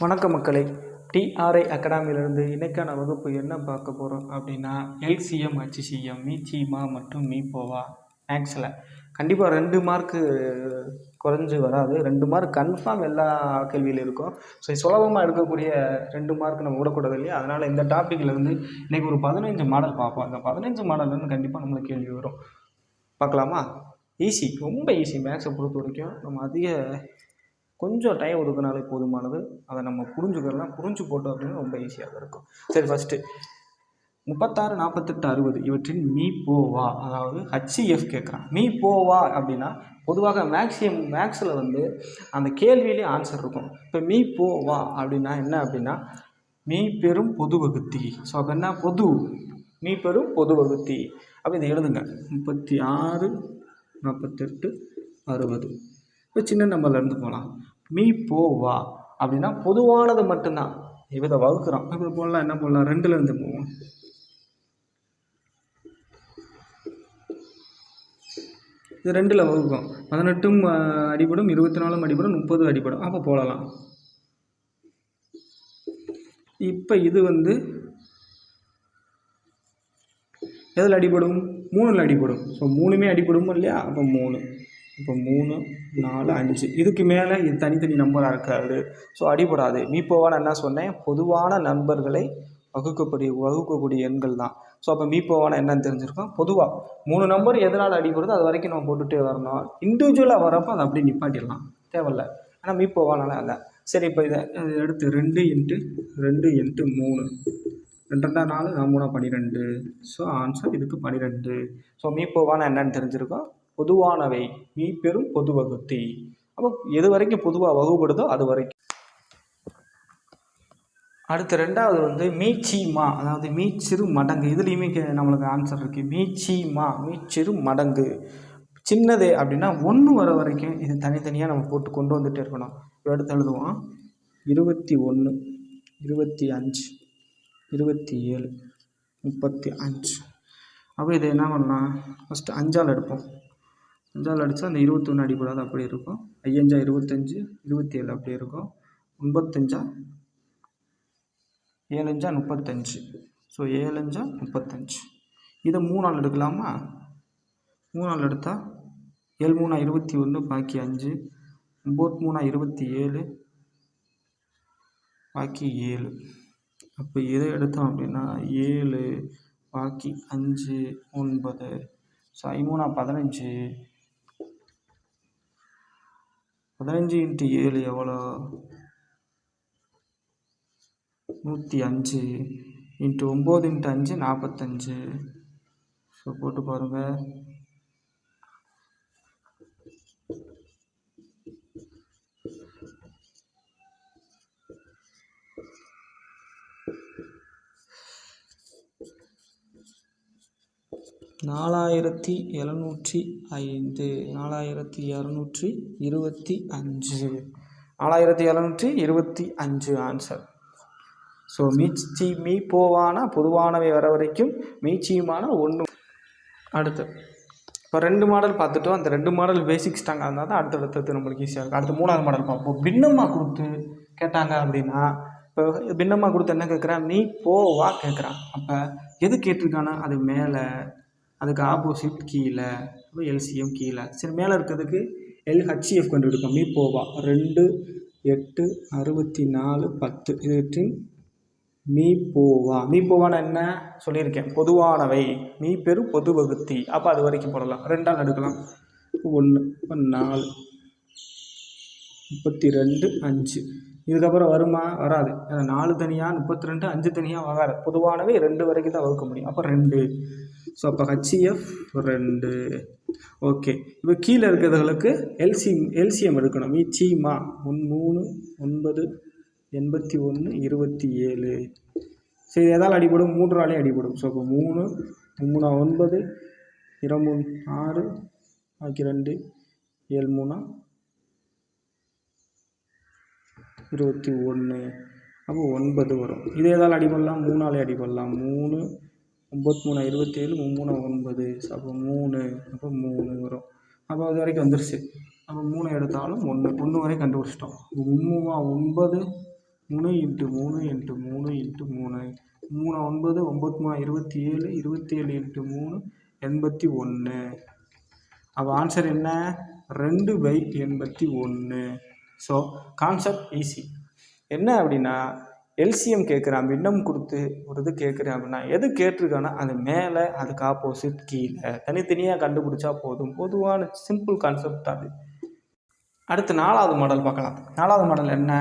வணக்கம் மக்களே. டிஆர்ஐ அகாடமியிலிருந்து இன்றைக்கான வகுப்பு என்ன பார்க்க போகிறோம் அப்படின்னா, எல்சிஎம் ஹச்சிஎம் மீச்சிமா மற்றும் மீப்போவா மேக்ஸில் கண்டிப்பாக 2 மார்க்கு குறைஞ்சி வராது. 2 மார்க் கன்ஃபார்ம் எல்லா கேள்வியிலும் இருக்கும். ஸோ சுலபமாக இருக்கக்கூடிய 2 மார்க் நம்ம விடக்கூடாது இல்லையா? அதனால் இந்த டாப்பிக்லேருந்து இன்றைக்கி ஒரு 15 மாடல் பார்ப்போம். அந்த 15 மாடல்லேருந்து கண்டிப்பாக நம்மளுக்கு கேள்வி வரும். பார்க்கலாமா? ஈஸி, ரொம்ப ஈஸி. மேக்ஸை பொறுத்த வரைக்கும் நம்ம கொஞ்சம் டைம் ஒதுக்கினாலே போதுமானது. அதை நம்ம புரிஞ்சுக்கலாம். புரிஞ்சு போட்டோம் அப்படின்னா ரொம்ப ஈஸியாக இருக்கும். சரி, ஃபஸ்ட்டு 36, 48, 60 இவற்றின் மீப்போவா, அதாவது ஹச்சிஎஃப் கேட்குறான். மீப்போவா அப்படின்னா பொதுவாக மேக்ஸில் அந்த கேள்வியிலே ஆன்சர் இருக்கும். இப்போ மீப்போவா அப்படின்னா என்ன அப்படின்னா மீப்பெரும் பொது வகுத்தி. ஸோ அப்போ என்ன பொது, மீப்பெரும் பொது வகுத்தி. அப்போ இதை எழுதுங்க. 36, 48, 60. இப்போ சின்ன நம்பர்லேருந்து போகலாம். மீப்போவா அப்படின்னா பொதுவானது மட்டும்தான். இப்போ இதை வகுக்கிறோம். இப்போ போடலாம், என்ன போடலாம்? 2லேருந்து போவோம். இது 2ல் வகுக்கும். 18 அடிபடும், 24 அடிபடும், 30 அடிபடும். அப்போ போடலாம். இப்போ இது எதில் அடிபடும்? 3ல் அடிபடும். ஸோ 3மே அடிபடும் இல்லையா? அப்போ 3. இப்போ 3, 4, 5. இதுக்கு மேலே இது தனித்தனி நம்பராக இருக்காது. ஸோ அடிபடாது. மீப்போவான என்ன சொன்னேன்? பொதுவான நண்பர்களை வகுக்கக்கூடிய எண்கள் தான். ஸோ அப்போ மீப்போவான என்னன்னு தெரிஞ்சிருக்கோம். பொதுவாக 3 நம்பர் எதனால் அடிபடுதோ அது வரைக்கும் நம்ம போட்டுகிட்டே வரணும். இண்டிவிஜுவலாக வரப்போ அதை அப்படி நிப்பாட்டிடலாம், தேவையில்லை. ஆனால் மீப்போவானால அல்ல. சரி, இப்போ இதை எடுத்து 2 × 2 × 3, 2 4, 3 12. ஸோ ஆன்சர் இதுக்கு 12. ஸோ மீப்போவான என்னன்னு தெரிஞ்சிருக்கோம். பொதுவானவை, மீப்பெரும் பொது வகுத்தி. அப்போ எது வரைக்கும் பொதுவாக வகுப்படுதோ அது வரைக்கும். அடுத்து 2வது மீச்சிமா, அதாவது மீச்சிறு மடங்கு. இதுலேயுமே நம்மளுக்கு ஆன்சர் இருக்குது. மீச்சிமா, மீச்சிறு மடங்கு. சின்னது அப்படின்னா 1 வர வரைக்கும் இது தனித்தனியாக நம்ம போட்டு கொண்டு வந்துகிட்டே இருக்கணும். இப்போ எடுத்து எழுதுவோம். 21, 25, 27, 35. அப்போ இதை என்ன பண்ணலாம்? ஃபஸ்ட்டு 5ஆல் எடுப்போம். 5ஆல் அடித்தா அந்த 21 அடிப்படாது, அப்படி இருக்கும். 5 25, 27 அப்படி இருக்கும். 95, 7 35. ஸோ 7 35. இதை 3ஆல் எடுக்கலாமா? 3ஆல் எடுத்தால் 7 3 21, பாக்கி 5, 9 3 27, பாக்கி 7. அப்போ இதை எடுத்தோம் அப்படின்னா 7, பாக்கி 5, 9. ஸோ 5 3 15. 15 × 7 எவ்வளோ? 105. × 9 × 5 45. ஸோ போட்டு பாருங்கள். நாலாயிரத்தி 705, 4225, 4725 ஆன்சர். ஸோ மீப்போவானா பொதுவானவை வர வரைக்கும், மீச்சியுமான 1. அடுத்து இப்போ 2 மாடல் பார்த்துட்டோம். அந்த 2 மாடல் பேசிக் ஸ்ட்ராங்காக இருந்தால் தான் அடுத்தடுத்தது நம்மளுக்கு ஈஸியாக இருக்கும். அடுத்து 3வது மாடல் பார்ப்போம். பின்னமாக கொடுத்து கேட்டாங்க அப்படின்னா, இப்போ பின்னமாக கொடுத்து என்ன கேட்குறான்? மீப்போவா கேட்குறான். அப்போ எது கேட்டிருக்கானா அது மேலே, அதுக்கு ஆப்போசிட் கீழே. அப்போ எல்சிஎம் கீழே. சரி, மேலே இருக்கிறதுக்கு எல்ஹச்சிஎஃப் கண்டுபிடிப்போம். மீப்போவா 2, 8, 64, 10. இவற்றின் மீப்போவா. மீப்போவான என்ன சொல்லியிருக்கேன்? பொதுவானவை, மீப்பெரும் பொது வகுத்தி. அப்போ அது வரைக்கும் போடலாம். 2ஆல் எடுக்கலாம். 1, இப்போ 4, 32, 5. இதுக்கப்புறம் வருமா? வராது. 4 தனியாக, 32, 5 தனியாக வராது. பொதுவானவை 2 வரைக்கும் தான் வகுக்க முடியும். அப்போ 2. ஸோ அப்போ ஹச்சிஎஃப் 2. ஓகே, இப்போ கீழே இருக்கிறதுகளுக்கு எல்சிஎம் எடுக்கணும். மீச்சிமா 3, 9, 81, 27. சரி, எதால் அடிபடும்? 3ஆலே அடிபடும். ஸோ இப்போ 3, 3 9, 2 6, பாக்கி 2, 7 3 21. அப்போ 9 வரும். இது எதால் அடிபடலாம்? 3ஆலே அடிபடலாம். 3, 9 3 27, 3 9. ஸோ அப்போ 3, அப்போ 3 வரும். அப்போ அது வரைக்கும் வந்துருச்சு. அப்போ 3 எடுத்தாலும் 1 வரைக்கும் கண்டுபிடிச்சிட்டோம். 3 9, 3 இன்ட்டு 3 இன்ட்டு 3 இன்ட்டு 3 3 9 9 27 27 இன்ட்டு 3 81. அப்போ ஆன்சர் என்ன? 2/81. So concept easy. என்ன அப்படின்னா எல்சிஎம் கேட்குறான், பின்னம் கொடுத்து ஒரு இது கேட்குறேன் அப்படின்னா எது கேட்டிருக்கான்னா அது மேலே, அதுக்கு ஆப்போசிட் கீழே, தனித்தனியாக கண்டுபிடிச்சா போதும். பொதுவான சிம்பிள் கான்செப்ட் தான் அது. அடுத்து 4வது மாடல் பார்க்கலாம். 4வது மாடல் என்ன?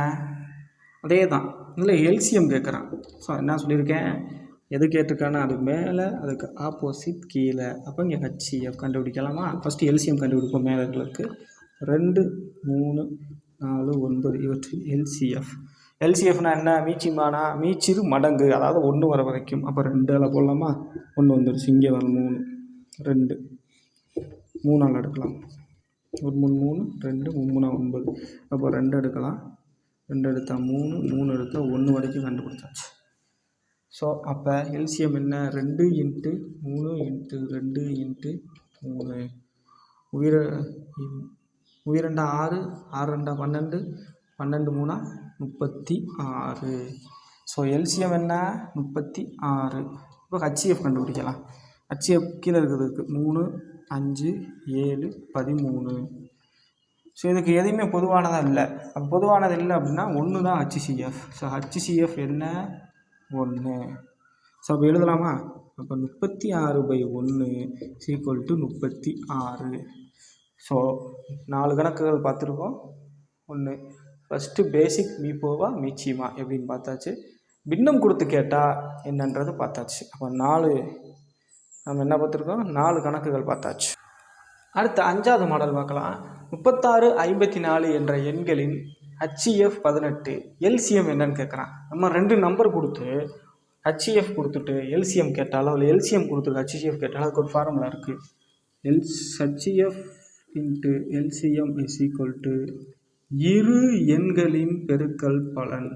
அதே தான், இல்லை எல்சிஎம் கேட்குறான். ஸோ என்ன சொல்லியிருக்கேன், எது கேட்டிருக்கான்னா அது மேலே, அதுக்கு ஆப்போசிட் கீழே. அப்போ இங்கே ஹெச்சிஎஃப் கண்டுபிடிக்கலாமா? ஃபஸ்ட்டு எல்சிஎம் கண்டுபிடிப்போம். மேலே இருக்கிறதுக்கு 2 3 4 9 இவற்றின் எல்சிஎஃப். எல்சிஎஃப்னா என்ன? மீச்சிமானா மீச்சிறு மடங்கு, அதாவது 1 வர வரைக்கும். அப்போ 2 போடலாமா? 1 வந்துடுச்சு, இங்கே வர 3 2 3 எடுக்கலாம். 1 3 3 2 3 9. அப்போ 2 எடுக்கலாம். 2 எடுத்தால் 3 3 எடுத்தால் 1 வரைக்கும் கண்டுபிடிச்சாச்சு. ஸோ அப்போ எல்சிஎம் என்ன? 2 into 3 into 2 into 3. உயிரெண்டா 6 6 2 12 12 3 36. So LCM என்ன? 36. இப்போ ஹெச்சிஎஃப் கண்டுபிடிக்கலாம். ஹெச்சிஎஃப் கீழே இருக்கிறதுக்கு 3 5 7 13. ஸோ இதுக்கு எதுவுமே பொதுவானதாக இல்லை. அப்போ பொதுவானது இல்லை அப்படின்னா 1 தான் ஹெச்சிஎஃப். ஸோ ஹெச்சிஎஃப் என்ன? 1. ஸோ அப்போ எழுதலாமா? அப்போ 36/1 = 36. ஸோ 4 கணக்குகள் பார்த்துருக்கோம். 1 ஃபஸ்ட்டு பேசிக் மீப்போவா மீச்சிமா எப்படின்னு பார்த்தாச்சு. பின்னம் கொடுத்து கேட்டால் என்னன்றது பார்த்தாச்சு. அப்போ 4 நம்ம என்ன பார்த்துருக்கோம்? 4 கணக்குகள் பார்த்தாச்சு. அடுத்து 5வது மாடல் பார்க்கலாம். 36 54 என்ற எண்களின் ஹெச்சிஎஃப் 18. எல்சிஎம் என்னன்னு கேட்குறான். நம்ம 2 நம்பர் கொடுத்து ஹெச்சிஎஃப் கொடுத்துட்டு எல்சிஎம் கேட்டாலோ இல்லை எல்சிஎம் கொடுத்துட்டு ஹெச்சிஎஃப் கேட்டாலும் அதுக்கு ஒரு ஃபார்முலா இருக்குது. ஹெச்சிஎஃப் இன்ட்டு எல்சிஎம் = இரு எண்களின் பெருக்கல் பலன்.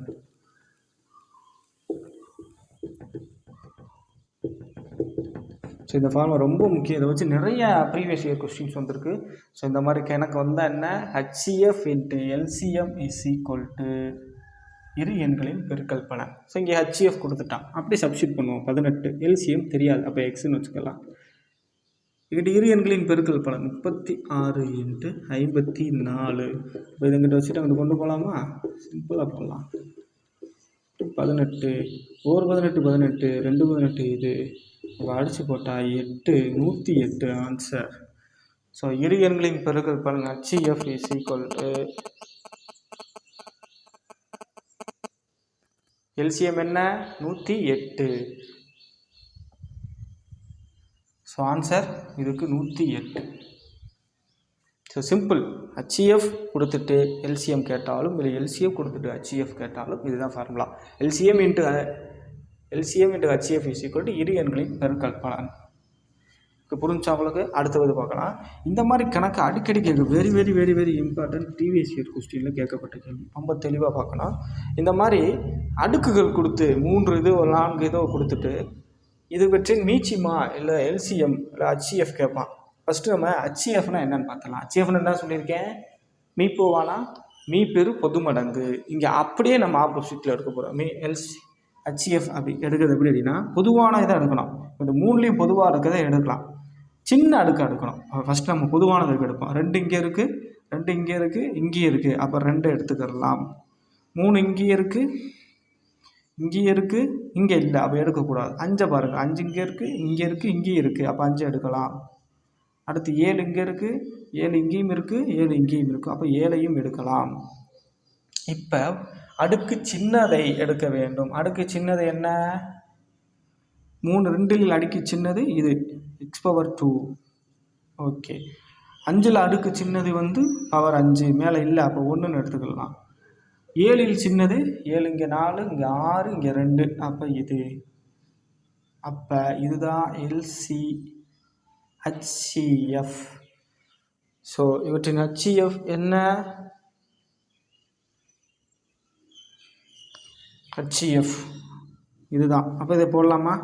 ஸோ இந்த ஃபார்முலா ரொம்ப முக்கியம். இதை வச்சு நிறைய ப்ரீவியஸ் இயர் கொஸ்டின்ஸ் வந்திருக்கு. ஸோ இந்த மாதிரி கணக்கு வந்தால் என்ன? ஹெச்சிஎஃப் இன்ட்டு எல்சிஎம் = இரு எண்களின் பெருக்கல் பலன். ஸோ இங்கே ஹெச்சிஎஃப் கொடுத்துட்டான், அப்படி சப்ஸ்டிட் பண்ணுவோம். 18 எல்சிஎம் தெரியாது, அப்போ எக்ஸ்ன்னு வச்சுக்கலாம். இங்கிட்ட இரு எண்களின் பெருக்கல் பலன் 36 இன்ட்டு 54. இப்போ இதுங்கிட்ட வச்சுட்டு அங்கே கொண்டு போகலாமா? சிம்பிளாக போடலாம். 18 1 18 18 2 18 இது. இப்போ அடித்து போட்டால் 8 108 ஆன்சர். ஸோ இரு எண்களின் பெருக்கல் பலன் ஹெச்சிஎஃப் = எல்சிஎம் என்ன? 108. ஸோ ஆன்சர் இதுக்கு 108. So simple. ஹெச்சிஎஃப் கொடுத்துட்டு எல்சிஎம் கேட்டாலும் இல்லை எல்சிஎம் கொடுத்துட்டு ஹெச்சிஎஃப் கேட்டாலும் இதுதான் ஃபார்முலா. எல்சிஎம் இன்ட்டு ஹெச்சிஎஃப் = இரு எண்களின் பெருக்கல் பலன். இப்போ புரிஞ்சா உங்களுக்கு? அடுத்தது பார்க்கலாம். இந்த மாதிரி கணக்கு அடிக்கடி கேட்க very very very very important previous year கொஸ்டினில் கேட்கப்பட்ட கேள்வி. ரொம்ப தெளிவாக பார்க்கணும். இந்த மாதிரி அடுக்குகள் கொடுத்து 3 இதோ 4 இதோ கொடுத்துட்டு இது பற்றி மீச்சிமா இல்லை எல்சிஎம் இல்லை ஹெச்சிஎஃப் கேட்பான். ஃபஸ்ட்டு நம்ம ஹெச்சிஎஃப்னா என்னென்னு பார்த்தலாம். ஹெச்சிஎஃப்னு என்ன சொல்லியிருக்கேன்? மீப்போவானா மீப்பெரு பொது மடங்கு. இங்கே அப்படியே நம்ம ஆப்போசிட்டில் எடுக்க போகிறோம். ஹெச்சிஎஃப் அப்படி எடுக்கிறது எப்படி அப்படின்னா பொதுவான இதை எடுக்கணும். இந்த 3லேயும் பொதுவாக இருக்கிறத எடுக்கலாம். சின்ன அடுக்கு எடுக்கணும். ஃபஸ்ட்டு நம்ம பொதுவானதுக்கு எடுப்போம். 2 இங்கே இருக்குது, 2 இங்கே இருக்குது, இங்கேயே இருக்குது. அப்போ 2 எடுத்துக்கிடலாம். 3 இங்கேயே இருக்குது, இங்கேயே இருக்குது, இங்கே இல்லை, அப்போ எடுக்கக்கூடாது. 5 பாருங்கள், 5 இங்கே இருக்குது, இங்கே இருக்குது, இங்கேயும் இருக்குது. அப்போ 5 எடுக்கலாம். அடுத்து 7 இங்கே இருக்குது, 7 இங்கேயும் இருக்குது, 7 இங்கேயும் இருக்குது. அப்போ 7ஐயும் எடுக்கலாம். இப்போ அடுக்கு சின்னதை எடுக்க வேண்டும். அடுக்கு சின்னது என்ன? 3 2ல் அடுக்கு சின்னது இது x⁻2. ஓகே. 5ல் அடுக்கு சின்னது பவர் 5 மேலே இல்லை, அப்போ 1ன்னு எடுத்துக்கலாம். 7ல் சின்னது 7, இங்கே 4, இங்கே 6, இங்கே 2, அப்போ இது. அப்போ இதுதான் ஹெச்சிஎஃப். ஸோ இவற்றின் ஹெச்சிஎஃப் என்ன? ஹெச்சிஎஃப் இதுதான். அப்போ இதை போடலாமா?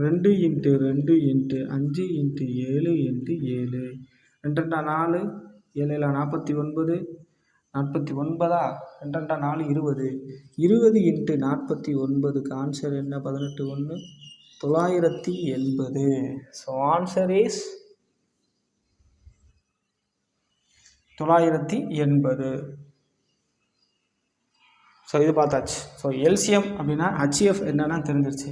2 into 2 into 5 into 7 into 7. 2 4, 7 49, 49 2 2 4 20 20 × 49க்கு answer என்ன 18 1 980. So answer is 980. ஸோ இது பார்த்தாச்சு. ஸோ எல்சிஎம் அப்படின்னா ஹெச்எஃப் என்னன்னா தெரிஞ்சிருச்சு.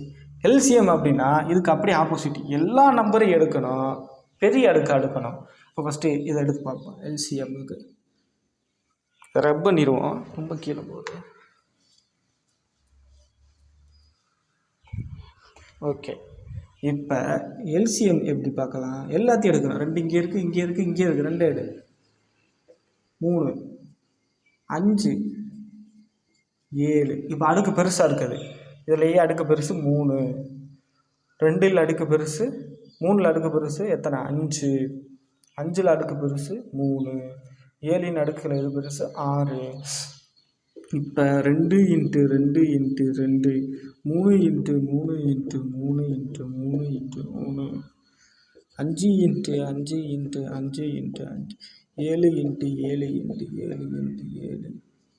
எல்சிஎம் அப்படின்னா இதுக்கு அப்படியே ஆப்போசிட், எல்லா நம்பரையும் எடுக்கணும், பெரிய அடுக்கு அடுக்கணும். இப்போ ஃபஸ்ட்டு இதை எடுத்து பார்ப்போம். எல்சிஎம்முக்கு ரப் பண்ணிடுவோம், ரொம்ப கீழே போகுது. ஓகே, இப்போ எல்சிஎம் எப்படி பார்க்கலாம்? எல்லாத்தையும் எடுக்கணும். 2 இங்கே இருக்குது, இங்கே இருக்குது, இங்கே இருக்குது, 2 எடு. 3 5 7. இப்போ அடுக்கு பெருசாக இருக்குது, இதுலேயே அடுக்கு பெருசு 3, 2ல் அடுக்கு பெருசு, 3ல் அடுக்கு பெருசு எத்தனை 5, 5ல் அடுக்கு பெருசு 3, 7ன் அடுக்கில் எது பெருசு 6. இப்போ 2 × 2 × 2 3 × 3 × 3 × 3 × 3 5 × 5 × 5 × 5 7 × 7 × 7 × 7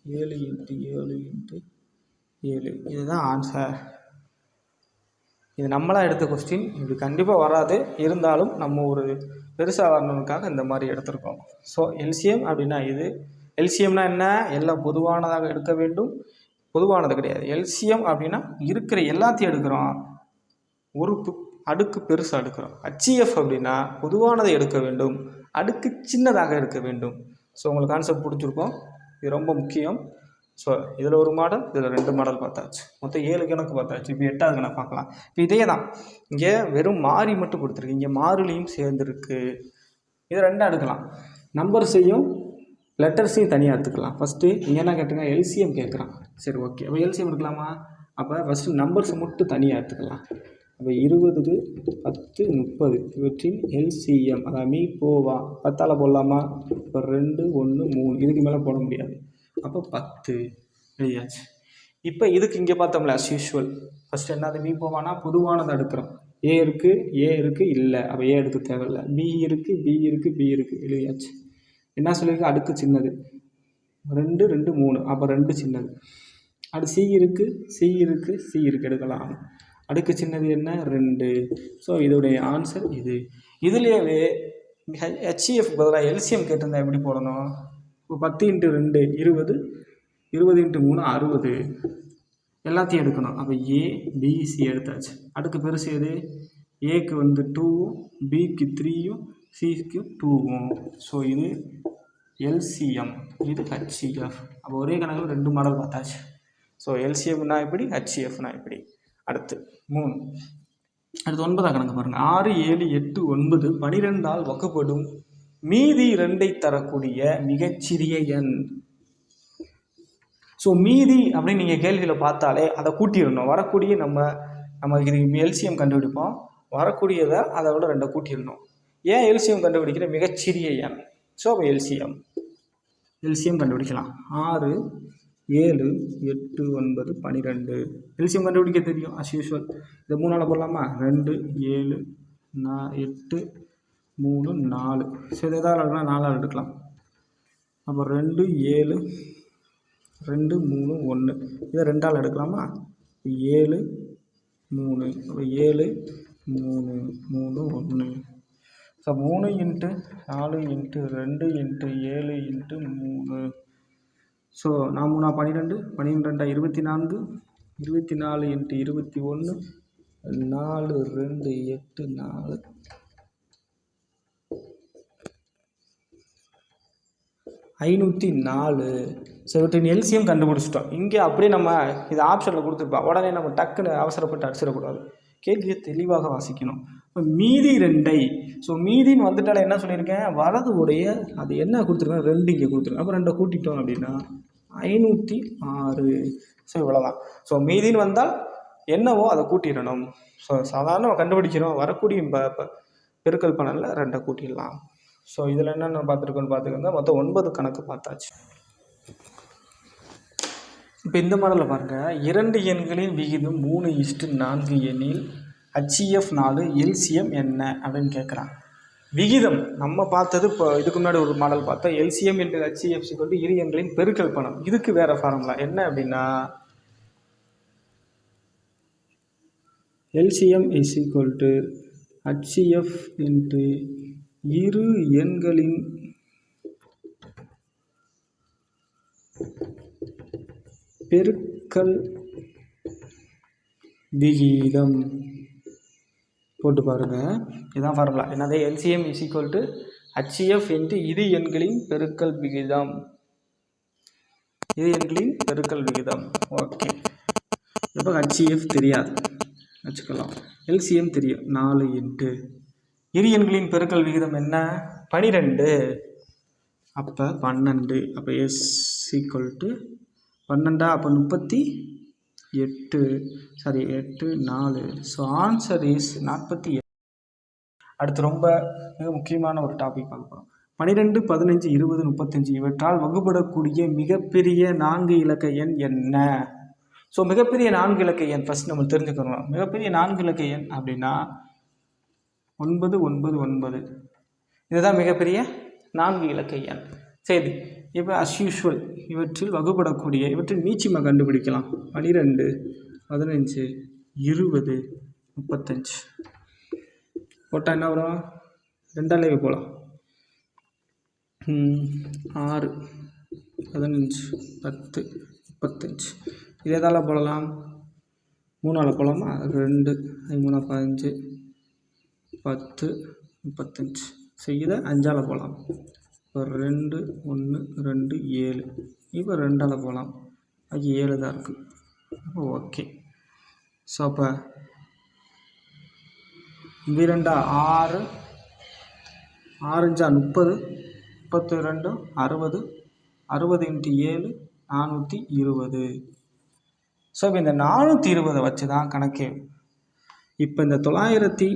7 × 7 × 7. இதுதான் ஆன்சர். இது நம்மளாக எடுத்த கொஸ்டின், இது கண்டிப்பாக வராது, இருந்தாலும் நம்ம ஒரு பெருசாக வரணுக்காக இந்த மாதிரி எடுத்திருக்கோம். ஸோ எல்சிஎம் அப்படின்னா இது. எல்சிஎம்னா என்ன? எல்லாம் பொதுவானதாக எடுக்க வேண்டும். பொதுவானது கிடையாது. எல்சிஎம் அப்படின்னா இருக்கிற எல்லாத்தையும் எடுக்கிறோம், ஒரு அடுக்கு பெருசாக எடுக்கிறோம். ஹெச்இஎஃப் அப்படின்னா பொதுவானதை எடுக்க வேண்டும், அடுக்கு சின்னதாக எடுக்க வேண்டும். ஸோ உங்களுக்கு கான்செப்ட் பிடிச்சிருக்கோம், இது ரொம்ப முக்கியம். ஸோ இதில் ஒரு மாடல், இதில் 2 மாடல் பார்த்தாச்சு, மொத்தம் 7 கணக்கு பார்த்தாச்சு. இப்போ 8வது கணக்கு பார்க்கலாம். இப்போ இதே தான், இங்கே வெறும் மாறி மட்டும் கொடுத்துருக்கு, இங்கே மாறிலியும் சேர்ந்துருக்கு. இதை 2 எடுக்கலாம், நம்பர்ஸையும் லெட்டர்ஸையும் தனியாக எடுத்துக்கலாம். ஃபஸ்ட்டு இங்கே என்ன கேட்டுங்க, எல்சிஎம் கேட்குறான். சரி ஓகே, அப்போ எல்சிஎம் எடுக்கலாமா? அப்போ ஃபஸ்ட்டு நம்பர்ஸ் மட்டும் தனியாக எடுத்துக்கலாம். அப்போ 20 10 30 இவற்றின் எல்சிஎம், அதாவது மீ போவா 10ஆல் போடலாமா? இப்போ 2 1 3, இதுக்கு மேலே போட முடியாது. அப்போ 10 எழுதியாச்சு. இப்போ இதுக்கு இங்கே பார்த்தோம்ல அஸ் யூஷுவல், ஃபஸ்ட்டு என்னது மீ போவானா பொதுவானதை எடுக்கிறோம். ஏ இருக்குது இல்லை, அப்போ ஏ எடுக்க தேவையில்லை. பி இருக்குது பி இருக்குது எழுதியாச்சு. என்ன சொல்லியிருக்கு? அடுக்கு சின்னது 2 2 3, அப்போ 2 சின்னது. அடுத்து சி இருக்குது எடுக்கலாம். அடுக்கு சின்னது என்ன? 2. ஸோ இதோடைய ஆன்சர் இது. இதுலேயே ஹெச்இஎஃப் பதிலாக எல்சிஎம் கேட்டிருந்தா எப்படி போடணும்? இப்போ 10 × 2 20, 20 × 3 60, எல்லாத்தையும் எடுக்கணும். அப்போ ஏ பி சி எடுத்தாச்சு. அடுக்கு பெருசு எது? ஏக்கு 2ம், பிக்கு 3ம், சிக்கு 2ம். ஸோ இது எல்சிஎம், இது ஹெச்இஎஃப். அப்போ ஒரே கணக்கில் 2 மாடல் பார்த்தாச்சு. ஸோ எல்சிஎம்னா எப்படி, ஹெச்இஎஃப்னா எப்படி. அடுத்து 3. அடுத்து 9ஆம் கணக்கு பாருங்கள். 6 7 8 9 12ஆல் வகுப்படும் மீதி 2ஐ தரக்கூடிய மிகச்சிறிய எண். ஸோ மீதி அப்படின்னு நீங்கள் கேள்வியில் பார்த்தாலே அதை கூட்டிடணும். வரக்கூடிய நம்ம இது எல்சிஎம் கண்டுபிடிப்போம், வரக்கூடியதை அதை விட 2 கூட்டிடணும். ஏன் எல்சிஎம் கண்டுபிடிக்கிற? மிகச்சிறிய எண். ஸோ அப்போ எல்சிஎம் கண்டுபிடிக்கலாம். 6 7 8 9 12 எல்சிஎம் கண்டுபிடிக்க தெரியும் அஸ் யூஷுவல். இதை 3ஆல் போடலாமா? 2 7 8 3 4. ஸோ இது எதாவது எடுக்கலாம், 4ஆல் எடுக்கலாம். அப்போ 2 7 2 3 1, இதை 2ஆல் எடுக்கலாமா? 7 3, அப்போ 7 3 3 1. ஸோ 3 × 4 × 2 × 7 × 3. ஸோ 4 3 12, 12 24, 24 × 21 4 2 8 4. 504. ஸோ இவற்றின் எல்சிஎம் கண்டுபிடிச்சிட்டோம். இங்கே அப்படியே நம்ம இது ஆப்ஷனில் கொடுத்துருப்போம், உடனே நம்ம டக்குன்னு அவசரப்பட்டு அடிச்சிடக்கூடாது, கேள்வியை தெளிவாக வாசிக்கணும். இப்போ மீதி 2ஐ, ஸோ மீதின்னு வந்துட்டால என்ன சொல்லியிருக்கேன், வலது உடைய அது என்ன கொடுத்துருக்கேன், 2 இங்கே கொடுத்துருக்கேன். அப்போ 2 கூட்டிட்டோம் அப்படின்னா 506. ஸோ இவ்வளோதான். ஸோ மீதின்னு வந்தால் என்னவோ அதை கூட்டிடணும். ஸோ சாதாரண கண்டுபிடிக்கிறோம், வரக்கூடிய பெருக்கல் பலனில் 2 கூட்டிடலாம். ஸோ இதில் என்னென்ன பார்த்துருக்கோன்னு பார்த்துக்கோங்க. மொத்தம் 9 கணக்கு பார்த்தாச்சு. இப்போ இந்த மாடலில் பாருங்கள், 2 எண்களின் விகிதம் 3:4 எனில் ஹெச்இஎஃப் 4, எல்சிஎம் என்ன அப்படின்னு கேட்குறான். விகிதம் நம்ம பார்த்தது இப்போ இதுக்கு முன்னாடி ஒரு மாடல் பார்த்தோம். எல்சிஎம் இன்டு ஹெச்சிஎஃப் கொண்டு இரு எண்களின் பெருக்கல் பணம். இதுக்கு வேற ஃபார்முலா என்ன அப்படின்னா LCM is equal to HCF into இரு எண்களின் பெருக்கல் விகிதம் போட்டு பாருங்க. இதுதான் ஃபார்முலா. என்னது? LCM is equal to HCF into இரு எண்களின் பெருக்கல் விகிதம். இரு எண்களின் பெருக்கல் விகிதம். ஓகே, இப்போ ஹெச்சிஎஃப் தெரியாது வச்சுக்கலாம். எல்சிஎம் தெரியும் 4 இன்ட்டு இரு எண்களின் பெருக்கல் விகிதம் என்ன? 12. அப்போ 12. அப்போ எஸ் ஈக்குவல் டு 12. அப்போ 38. சாரி 8 4. So answer is 48. அடுத்து ரொம்ப மிக முக்கியமான ஒரு டாபிக் பார்க்க போகிறோம். 12, 15, 20, 35 இவற்றால் வகுப்படக்கூடிய மிகப்பெரிய 4 இலக்க எண் என்ன? ஸோ மிகப்பெரிய 4 இலக்க எண் ஃபஸ்ட் நம்ம தெரிஞ்சுக்கணும். மிகப்பெரிய 4 இலக்க எண் அப்படின்னா 999. இதுதான் மிகப்பெரிய 4 இலக்க எண். சரி, இப்போ அஸ் யூஷுவல் இவற்றில் வகுப்படக்கூடிய இவற்றில் மீச்சிமா கண்டுபிடிக்கலாம். 12, 15, 20, 35 போட்டால் என்ன வரும்? 2ஆல் போகலாம். 6, 15, 10, 35 இது எதால் போடலாம்? 3ஆல் போகலாமா? 2, 3, 15, 10, 35 செய்யுத 5ஆல் போகலாம். இப்போ 2, 1, 2, 7. இப்போ 2ஆல் போகலாம். அது 7 தான் இருக்குது. அப்போ ஓகே. ஸோ அப்போ 2 6, 6 30, 32, 60, 60 × 7 420. ஸோ இப்போ இந்த 420 வச்சு தான் கணக்கே. இப்போ இந்த 900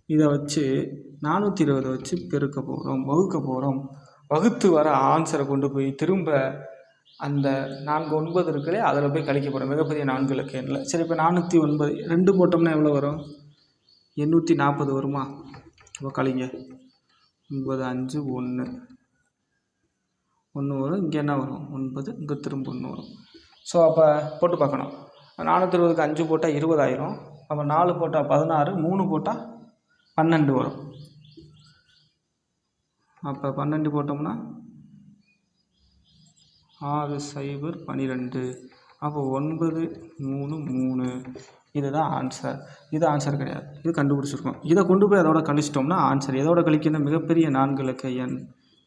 இதை வச்சு 420 வச்சு பெருக்க போகிறோம், வகுக்க போகிறோம். வகுத்து வர ஆன்சரை கொண்டு போய் திரும்ப அந்த 4 இருக்குல்ல அதில் போய் கழிக்க போகிறோம். மிகப்பெரிய 4 இலக்க எண்ணில். சரி, இப்போ 409 2 போட்டோம்னா எவ்வளோ வரும்? 840 வருமா? இப்போ கழிங்க. 9 5 1 1 வரும். இங்கே என்ன வரும்? 9. இங்கே திரும்ப 1 வரும். ஸோ அப்போ போட்டு பார்க்கணும். 420க்கு 5 போட்டால் 20 ஆயிரும். அப்போ 4 போட்டால் 16, 3 போட்டால் 12 வரும். அப்போ 12 போட்டோம்னா 6 0 12. அப்போ 9 3 3. இதுதான் ஆன்சர். இது ஆன்சர் கிடையாது, இது கண்டுபிடிச்சிருக்கோம். இதை கொண்டு போய் அதோட கழிச்சிட்டோம்னா ஆன்சர். எதோட கழிக்கணும்? மிகப்பெரிய 4 இலக்க எண்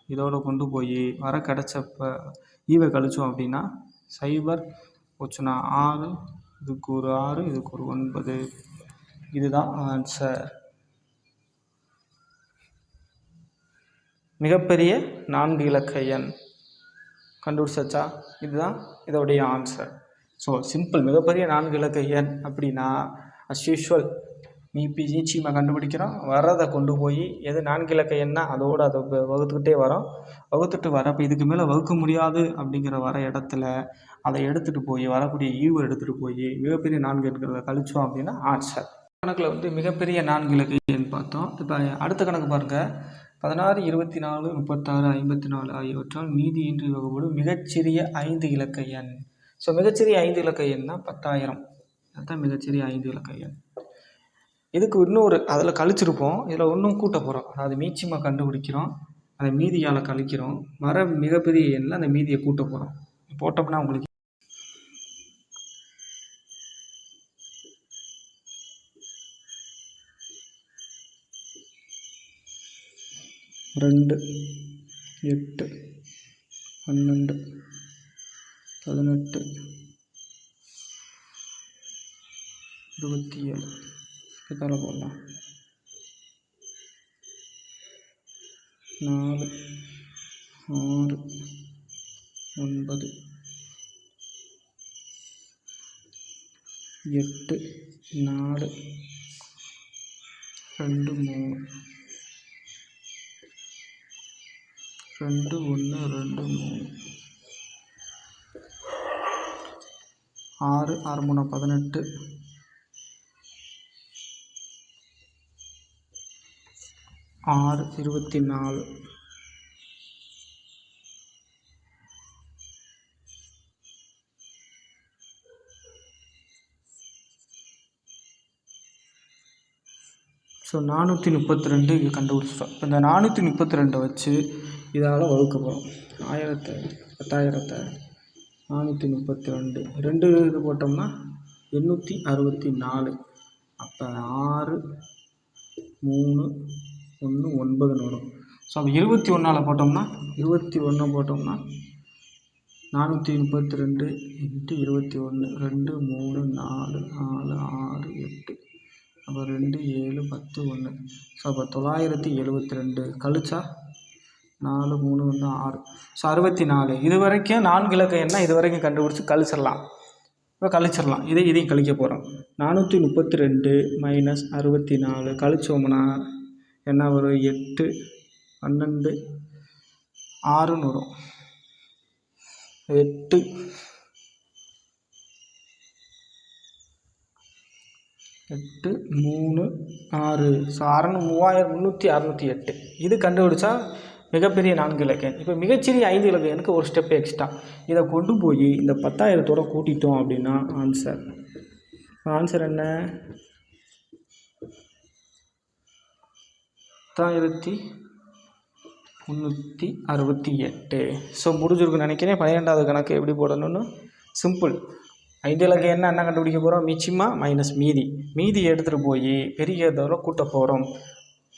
இதோட கொண்டு போய் வர கிடச்சப்ப ஈவை கழிச்சோம் அப்படின்னா 0 போச்சுன்னா 6, இதுக்கு ஒரு 6, இதுக்கு ஒரு 9. இதுதான் ஆன்சர். மிகப்பெரிய 4 இலக்க எண் கண்டுபிடிச்சா இதுதான் இதோடைய ஆன்சர். So simple. மிகப்பெரிய 4 இலக்க எண் அப்படின்னா அஸ் யூஷுவல் மீச்சிமா கண்டுபிடிக்கிறோம். வரதை கொண்டு போய் எது 4 இலக்க எண்ணா அதோடு அதை வகுத்துக்கிட்டே வரோம். வகுத்துட்டு வரப்போ இதுக்கு மேலே வகுக்க முடியாது அப்படிங்கிற வர இடத்துல அதை எடுத்துகிட்டு போய் வரக்கூடிய ஈவை எடுத்துகிட்டு போய் மிகப்பெரிய 4 எண்களை கழிச்சோம் அப்படின்னா ஆன்சர். கணக்கில் வந்து மிகப்பெரிய 4 இலக்க எண் பார்த்தோம். இப்போ அடுத்த கணக்கு பாருங்கள். 16, 24, 36, 54 ஆகியவற்றால் மீதியின்றி வகுப்படும் மிகச்சிறிய 5 இலக்க எண். ஸோ மிகச்சிறிய 5 இலக்க எண்ணா 10,000. அதுதான் மிகச்சிறிய 5 இலக்க எண். இதுக்கு இன்னொரு அதில் கழிச்சிருப்போம், இதில் ஒன்றும் கூட்ட போகிறோம். அதாவது மீச்சிமா கண்டுபிடிக்கிறோம், அதை மீதியால் கழிக்கிறோம். வர மிகப்பெரிய எண்ணில் அந்த மீதியை கூட்ட போகிறோம். போட்டோம்னா உங்களுக்கு 2, 8, 12, 18, 27 இதால் போடலாம். 4, 6, 9, 8, 4, 2, 3, 2, 1, 2, 3, 6, 6, 3, 18, 6 24. ஸோ 432 இது கண்டுபிடிச்சிட்டோம். இப்போ இந்த 432 வச்சு இதால் வகுக்க போகிறோம். 1000 432 2 இது போட்டோம்னா 864. அப்போ 6 3 1 9ன்னு வரும். ஸோ அப்போ 21 போட்டோம்னா 432 × 21 2 3 4 4 6 8 அப்போ 2 7 10 1. ஸோ அப்போ 972 கழிச்சா 4 3 1 6. ஸோ 64. இது வரைக்கும் 4 இலக்க எண்ணை இது வரைக்கும் கண்டுபிடிச்சி கழிச்சிடலாம். இப்போ கழிச்சிடலாம். இதையும் கழிக்க போகிறோம். 432 மைனஸ் 64 கழிச்சோம்னா என்ன வரும்? 8 12 6ன்னு வரும். 8 3 6. ஸோ 3368. இது கண்டுபிடிச்சா மிகப்பெரிய 4 இலக்க எண். இப்போ மிகச்சிறிய 5 இலக்க எண்ணுக்கு ஒரு ஸ்டெப் எக்ஸ்ட்ரா. இதை கொண்டு போய் இந்த 10,000 கூட்டிட்டோம் அப்படின்னா ஆன்சர் என்ன? 10,368. ஸோ முடிஞ்சிருக்குன்னு நினைக்கிறேன். 12வது கணக்கு எப்படி போடணும்னு சிம்பிள். 5 இலக்க என்ன கண்டுபிடிக்க போகிறோம்? மிச்சமா மைனஸ் மீதி எடுத்துகிட்டு போய் பெரிய தடவை கூட்ட போகிறோம்.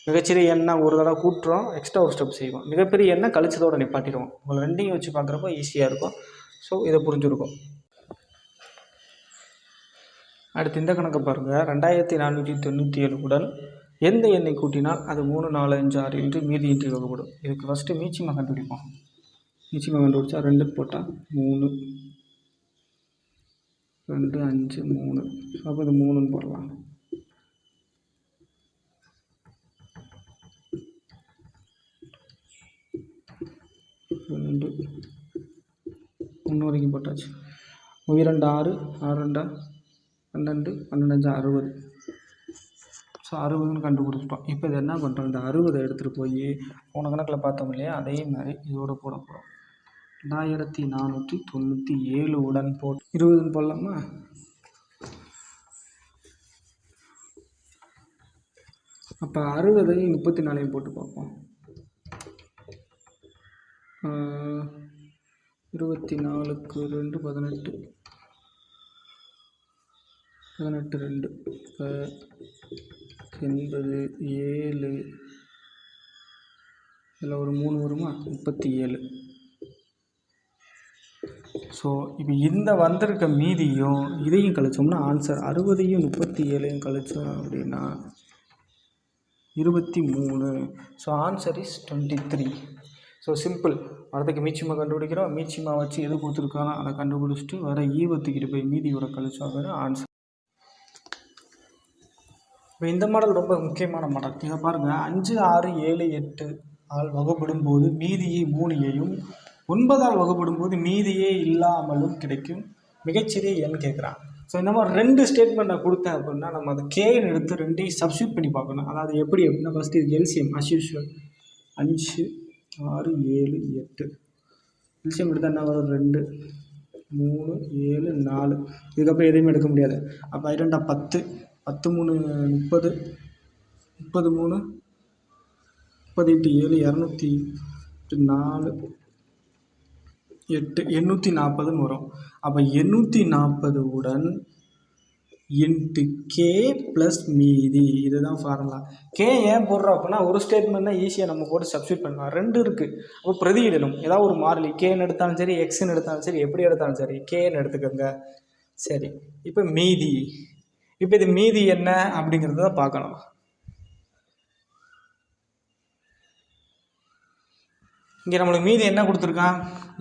மிகச்சிறிய எண்ணை ஒரு தடவை கூட்டுறோம், எக்ஸ்ட்ரா ஒரு ஸ்டெப் செய்வோம். மிகப்பெரிய எண்ணை கழிச்சதோடு நிப்பாட்டிடுவோம். உங்களை ரெண்டையும் வச்சு பார்க்குறப்போ ஈஸியாக இருக்கும். ஸோ இதை புரிஞ்சுருக்கும். அடுத்து இந்த கணக்கை பாருங்கள். 2497 உடன் எந்த எண்ணை கூட்டினால் அது 3 4 5 6 என்று மீதியின்றி வகுப்படும். இதுக்கு ஃபஸ்ட்டு மீச்சிமா கண்டுபிடிப்போம். மீச்சிமா கண்டுபிடிச்சா 2 போட்டால் 3 2 5 3. அப்போ இது 3ன்னு போடலாம். ரெண்டு 3 வரைக்கும் போட்டாச்சு. 2 6 6 2 12 12 5 60. ஸோ 60ன்னு கண்டுபிடிச்சிட்டோம். இப்போ இது என்ன பண்ணுறோம்? இந்த 60 எடுத்துகிட்டு போய் போன கணக்கில் பார்த்தோம் இல்லையா, அதே மாதிரி இதோட போட போகிறோம். 2497 உடன் போட்டு 20ன்னு போடலாமா? அப்போ 60ஐயும் 34ஐயும் போட்டு பார்ப்போம். 24க்கு 2 18 18 2 80 7 இதில் ஒரு 3 வருமா? 37. ஸோ இப்போ இந்த வந்திருக்க மீதியும் இதையும் கழிச்சோம்னா ஆன்சர் 60ஐயும் 37ஐயும் கழிச்சோம் அப்படின்னா 23. So answer is 23. So simple. வரதுக்கு மீச்சிமா கண்டுபிடிக்கிறோம். மீச்சிமா வச்சு எது கொடுத்துருக்கானோ அதை கண்டுபிடிச்சிட்டு வர ஈவத்துக்கிட்டு போய் மீதியோட கழிச்சா வேறு ஆன்சர். இப்போ இந்த மாடல் ரொம்ப முக்கியமான மாடல். இதை பாருங்கள். 5 6 7 8 ஆல் வகுப்படும் போது மீதியை 3ஐயும் 9ஆல் வகுப்படும் போது மீதியே இல்லாமலும் கிடைக்கும் மிகச்சிறிய எண் கேட்குறான். ஸோ இந்த மாதிரி 2 ஸ்டேட்மெண்ட் நான் கொடுத்தேன் அப்படின்னா நம்ம அதை கேன்னு எடுத்து 2ஐயும் சப்ஸ்டியூட் பண்ணி பார்க்கணும். அதாவது எப்படி அப்படின்னா ஃபஸ்ட்டு இது எல்சிஎம் அஸ்யூஷுவல் 5 6 7 8. எல்சிஎம் எடுத்தால் என்ன வரும்? 2 3 7 4. இதுக்கப்புறம் எதையுமே எடுக்க முடியாது. அப்போ 2 10 10 3 30 30 3 30 × 7 204 8 840ன்னு வரும். அப்போ 840 உடன் இன்ட்டு கே ப்ளஸ் மீதி. இதுதான் ஃபார்முலா. கே ஏன் போடுறோம் அப்படின்னா ஒரு ஸ்டேட்மெண்ட்னா ஈஸியாக நம்ம போட்டு சப்ஸ்டியூட் பண்ணலாம். 2 இருக்குது. அப்போ பிரதியிடணும். ஏதாவது ஒரு மாறிலி கேன்னு எடுத்தாலும் சரி, எக்ஸ்ன்னு எடுத்தாலும் சரி, எப்படி எடுத்தாலும் சரி கேன்னு எடுத்துக்கோங்க. சரி, இப்போ மீதி. இப்போ இது மீதி என்ன அப்படிங்கிறத பார்க்கணும். இங்கே நம்மளுக்கு மீதி என்ன கொடுத்துருக்கான்?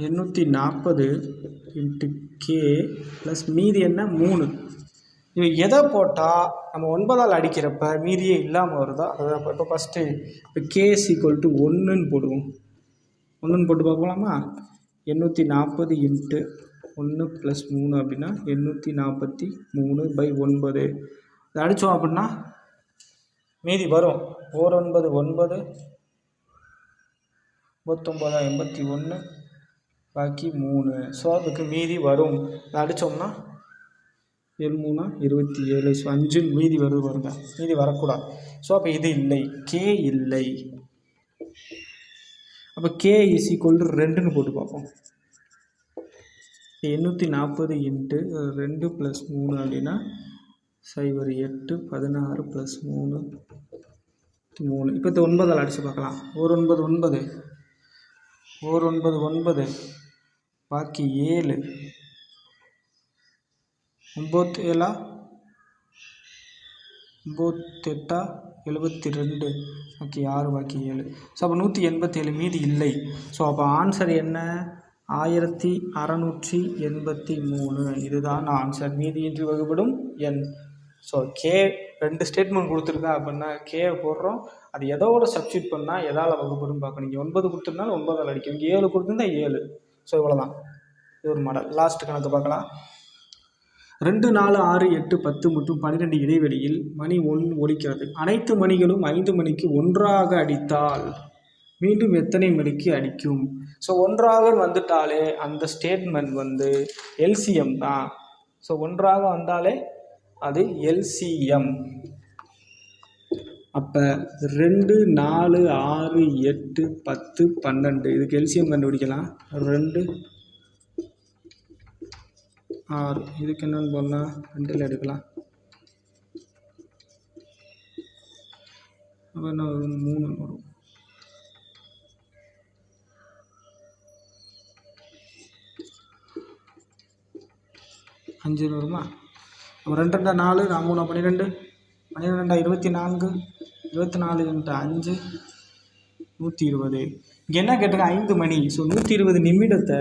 840 இன்ட்டு கே ப்ளஸ் மீதி என்ன? 3. இது எதை போட்டால் நம்ம 9ஆல் அடிக்கிறப்ப மீதியே இல்லாமல் வருதோ அதை இப்போ ஃபஸ்ட்டு இப்போ கேஸ் ஈக்குவல் டு 1ன்னு போடுவோம். 1ன்னு போட்டு பார்க்கலாமா? 840 இன்ட்டு 1 + 3 அப்படின்னா 843/9. இதை அடித்தோம் அப்படின்னா மீதி வரும். ஓர் 9 9, 99 81, பாக்கி 3. ஸோ அதுக்கு மீதி வரும். அடித்தோம்னா 7 3 27. ஸோ 5 மீதி வருது பாருங்க, மீதி வரக்கூடாது. ஸோ அப்போ இது இல்லை, கே இல்லை. அப்போ கே இஸ் ஈக்குவல் டு 2ன்னு போட்டு பார்ப்போம். 840 இன்ட்டு 2 + 3 அப்படின்னா 0 8 16 + 3 3. இப்போ 9 அடித்து பார்க்கலாம். ஓர் 9 9, ஓர் 9 9, பாக்கி 7. 9 7 9 8 72, பாக்கி 6, பாக்கி 7. ஸோ அப்போ 187 மீதி இல்லை. ஸோ அப்போ ஆன்சர் என்ன? 1683. இதுதான் ஆன்சர். மீதியின்றி வகுப்படும் எண். ஸோ கே 2 ஸ்டேட்மெண்ட் கொடுத்துருக்கா அப்படின்னா கே போடுறோம். அது எதோட சப்ஸ்டியூட் பண்ணால் எதால் வகுப்படும் பார்க்கணும். இங்கே 9 கொடுத்துருந்தாலும் 9 அடிக்கும், இங்கே 7 கொடுத்துருந்தா 7. ஸோ இவ்வளோதான். இது ஒரு மாடல். லாஸ்ட் கணக்கு பார்க்கலாம். 2 4 6 8 10 மற்றும் 12 இடைவெளியில் மணி 1 ஒலிக்கிறது. அனைத்து மணிகளும் 5 மணிக்கு ஒன்றாக அடித்தால் மீண்டும் எத்தனை மணிக்கு அடிக்கும்? ஸோ ஒன்றாக வந்துட்டாலே அந்த ஸ்டேட்மெண்ட் எல்சிஎம் தான். ஸோ ஒன்றாக வந்தாலே அது எல்சிஎம். அப்போ 2 4 6 8 10 12 இதுக்கு எல்சிஎம் கண்டுபிடிக்கலாம். 2 6 இதுக்கு என்னென்னு போடலாம், 2ல் எடுக்கலாம். அப்போ என்ன வரும்? 3 வரும். 5 வருமா? அப்போ 2 2 4, 4 3 12, 12 24, 24 × 5 120. இங்கே என்ன கேட்டிருக்கா? 5 மணி. ஸோ 120 நிமிடத்தை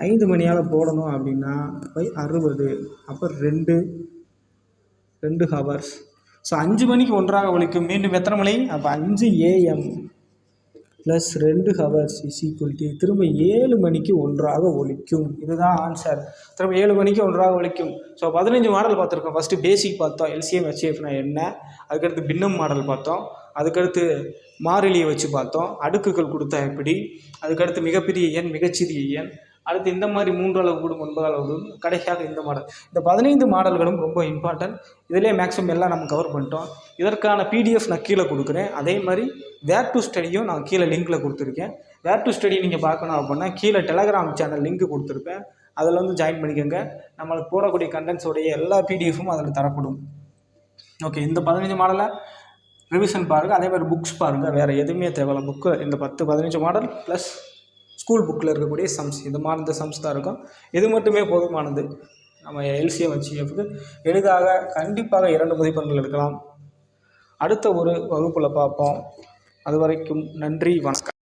5 மணியால் போடணும் அப்படின்னா 60. அப்போ 2 ஹவர்ஸ். ஸோ 5 மணிக்கு ஒன்றாக ஒலிக்கும். மீண்டும் எத்தனை மணி? அப்போ 5 AM + 2 ஹவர்ஸ் = திரும்ப 7 மணிக்கு ஒன்றாக ஒலிக்கும். இதுதான் ஆன்சர். திரும்ப 7 மணிக்கு ஒன்றாக ஒலிக்கும். ஸோ 15 மாடல் பார்த்துருக்கோம். ஃபஸ்ட்டு பேசிக் பார்த்தோம், எல்சிஎம் ஹெச்எஃப்னா என்ன. அதுக்கடுத்து பின்னம் மாடல் பார்த்தோம். அதுக்கடுத்து மாறிலியை வச்சு பார்த்தோம், அடுக்குகள் கொடுத்தா எப்படி. அதுக்கடுத்து மிகப்பெரிய எண், மிகச்சிறிய எண். அடுத்து இந்த மாதிரி 3 அளவு கூடும், 9 அளவு கூடும். கடைசியாக இந்த மாடல். இந்த 15 மாடல்களும் ரொம்ப இம்பார்ட்டன்ட். இதிலே மேக்ஸிமம் எல்லாம் நம்ம கவர் பண்ணிட்டோம். இதற்கான பிடிஎஃப் நான் கீழே கொடுக்குறேன். அதே மாதிரி வேர் டு ஸ்டடியும் நான் கீழே லிங்க்கில் கொடுத்துருக்கேன். வேர் டு ஸ்டடி நீங்கள் பார்க்கணும் அப்படின்னா கீழே டெலகிராம் சேனல் லிங்க் கொடுத்துருப்பேன். அதில் ஜாயின் பண்ணிக்கோங்க. நம்மளுக்கு போடக்கூடிய கண்டென்ட்ஸோடைய எல்லா பிடிஎஃப்பும் அதில் தரப்படும். ஓகே, இந்த 15 மாடலை ரிவிஷன் பாருங்கள். அதே மாதிரி புக்ஸ் பாருங்கள். வேறு எதுவுமே தேவையில்ல. புக்கு இந்த 10-15 மாடல் ப்ளஸ் ஸ்கூல் புக்கில் இருக்கக்கூடிய சம்ஸ், இந்த சம்ஸ் தான் இருக்கும். இது மட்டுமே போதுமானது. நம்ம எல்சிஎம் ஹெச்எஃப்க்கு எளிதாக கண்டிப்பாக 2 மதிப்பெண்கள் எடுக்கலாம். அடுத்த ஒரு வகுப்பில் பார்ப்போம். அது வரைக்கும் நன்றி, வணக்கம்.